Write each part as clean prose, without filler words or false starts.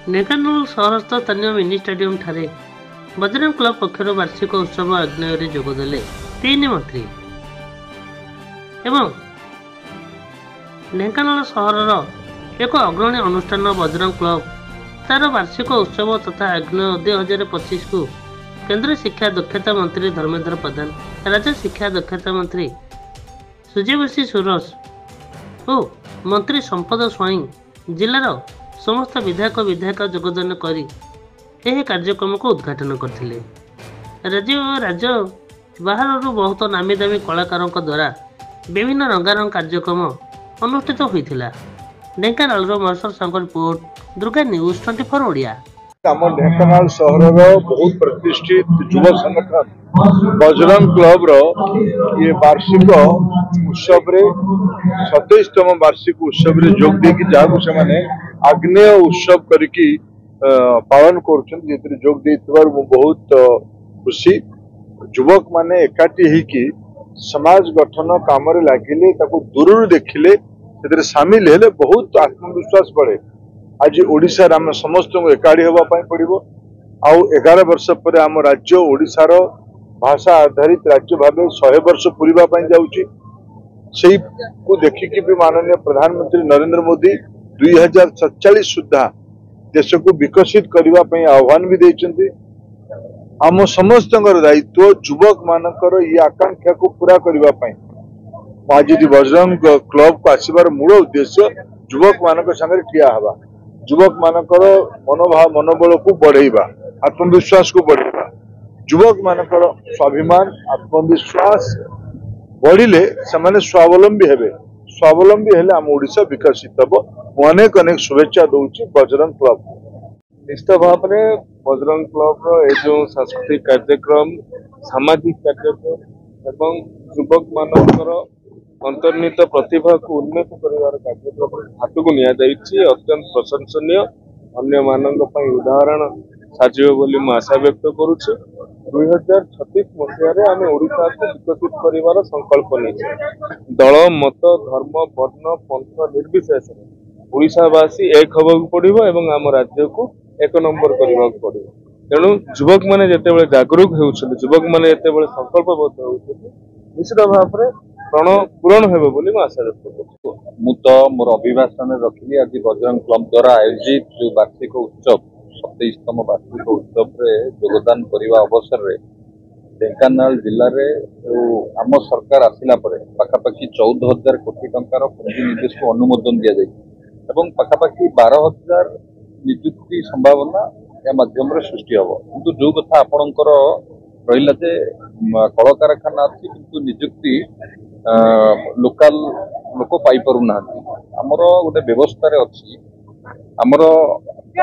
ढेंकानाल सहरस्थ स्थानीय mini stadium ठारे Bajrang club पक्षर वार्षिक उत्सव अग्नय जोगदेले 3 मंत्री एवं ढेंकानाल सहरर एक अग्रणी अनुष्ठान बजरंग क्लब तार वार्षिक उत्सव तथा अग्नय 2025 को केंद्र शिक्षा दक्षता मंत्री धर्मेंद्र प्रधान, राज्य शिक्षा दक्षता मंत्री सूर्यवंशी सुरस और मंत्री संपद स्वाई जिलार समस्त विधायक विधायक योगदान करी यह कार्यक्रम को उद्घाटन करथिले। राज्य बाहर बहुत नामी दामी कलाकारों द्वारा विभिन्न रंगारंग कार्यक्रम अनुष्ठित होता। ढेंकानाल मर्सर संघ रिपोर्ट दुर्गा न्यूज 24 ओडिया। ढेंकानाल सहर बहुत प्रतिष्ठित युवा संगठन बजरंग क्लब ये वार्षिक उत्सव 27तम वार्षिक उत्सव जोग देकी जहाँ से आग्नेय उत्सव करके पालन कर जोग देथिबार बहुत खुशी। युवक माने एकाठी होकी समाज गठन काम लगिले दूर देखिले सामिल हेले बहुत आत्मविश्वास बढ़े। आज ओडिशा आम समस्त एकाठी होगा पड़ो। आउ 11 वर्ष पर आम राज्य ओडिशार भाषा आधारित राज्य भाव 100 वर्ष पूरा जाऊँगी। से देखिकी भी माननीय प्रधानमंत्री नरेंद्र मोदी 2047 सुधा देश को विकसित करने आह्वान भी देते। आम समस्त दायित्व युवक मानकर ये आकांक्षा को पूरा करने आज बजरंग क्लब को आसबार मूल उद्देश्य युवक मान संगे ठिया हवा, युवक मानकर मनोभाव मनोबल को बढ़ेवा, आत्मविश्वास को बढ़ेवा, युवक मानकर स्वाभिमान आत्मविश्वास बढ़िले से स्वावलंबी हेबे। स्वावलंबी हेले आम ओडिशा विकसित हम। अनेक अनेक शुभेच्छा दूची बजरंग क्लब। निश्चित भाव में बजरंग क्लब जो सांस्कृतिक कार्यक्रम सामाजिक कार्यक्रम एवं युवक मानकर अंतर्निहित प्रतिभा को उन्नत कर कार्यक्रम हाथ को नि अत्यंत प्रशंसनीय अन्य मानक उदाहरण साजिब बोली मु आशा व्यक्त करुच्ची। 2036 मसीह आम ओडिशा को विकसित कर संकल्प नहीं दल मत धर्म वर्ण पंथ निर्विशेष ओडिशावासी एक हवा पड़ो एवं आम राज्य को 1 नंबर करने को पड़ो। तेणु युवक मैंने जिते जागरूक होती, युवक मैंने जिते संकल्पबद्ध होती निश्चित भाव में प्रण पूरण हो आशा व्यक्त कर। मु तो मोर अभिभाषण रखी आज बजरंग क्लब द्वारा आयोजित जो वार्षिक उत्सव 27तम वार्षिक उत्सव योगदान करने अवसर में ढेंकानाल जिले में आम सरकार आसला पाखापाखि 14,000 कोटी टंकार पुंजी निवेश को अनुमोदन दि जाए पाखापाखि 12,000 निजुक्ति संभावना या माध्यम सृष्टि हम। किंतु जो कथा आपणकर रहा जे कल कारखाना अच्छी किंतु निजुक्ति लोकाल लोक पाई पारु ना आमर गोटे व्यवस्था अच्छी आमर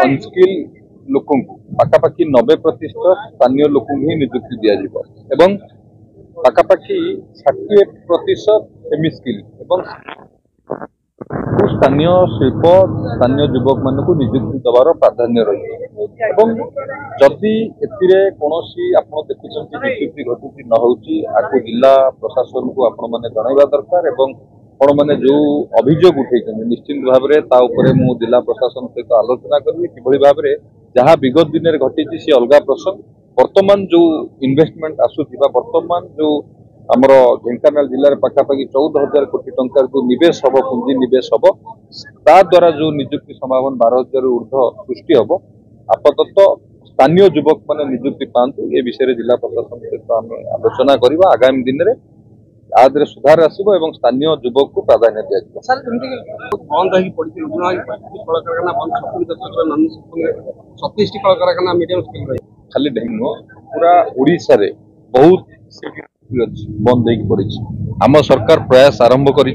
अनस्किल लोक पाखापाखि 90% स्थानीय लोक ही निजुक्ति दिया पाखापाखि 60% सेमी स्किल एवं स्थानीय शिल्प स्थानीय युवक मान निजुक्ति दबार प्राधान्य रही। जदि कौन आप देखुं निजुक्ति घटुची न होची आपको जिला प्रशासन को आपण मैंने जनवा दरकार आपण मैंने जो अभियोग उठे निश्चित भाव में मु जिला प्रशासन सहित आलोचना करी कि भाव में जहाँ विगत दिन में घटी सी अलग प्रसंग। वर्तमान जो इन्वेस्टमेंट आसूबा वर्तमान जो आमर ढेंकानाल जिले में पाखापाखि 14,000 कोटी टंकार जो निवेश हम पुंजी निवेश हम ता द्वारा जो निजुक्ति संभावना 12,000 ऊर्ध्व सृष्टि हम। आपातत स्थानीय युवक मैंने निजुक्ति पातु ए विषय जिला प्रशासन सहित आम आलोचना करवा। आगामी दिन में आदि सुधार आसो और स्थानीय युवक को प्राधान्य दिया। खाली ढेंग पूरा ओडिशा रे बहुत बंद पड़ी। आम सरकार प्रयास आरंभ कर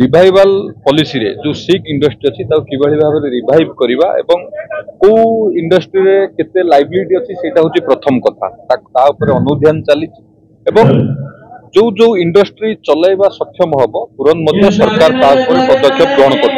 रिवाइवल पॉलिसी रे जो सिक इंडस्ट्री अच्छी किभली भाव में रिवाइव करवा एवं को इंडस्ट्री रे केते लाइवलीहुड अच्छी सेटा होची प्रथम कथा ता ऊपर अनुध्यान चली एवं जो जो इंडस्ट्री चलाइबा सक्षम हम तुरंत सरकार पदक्षेप ग्रहण कर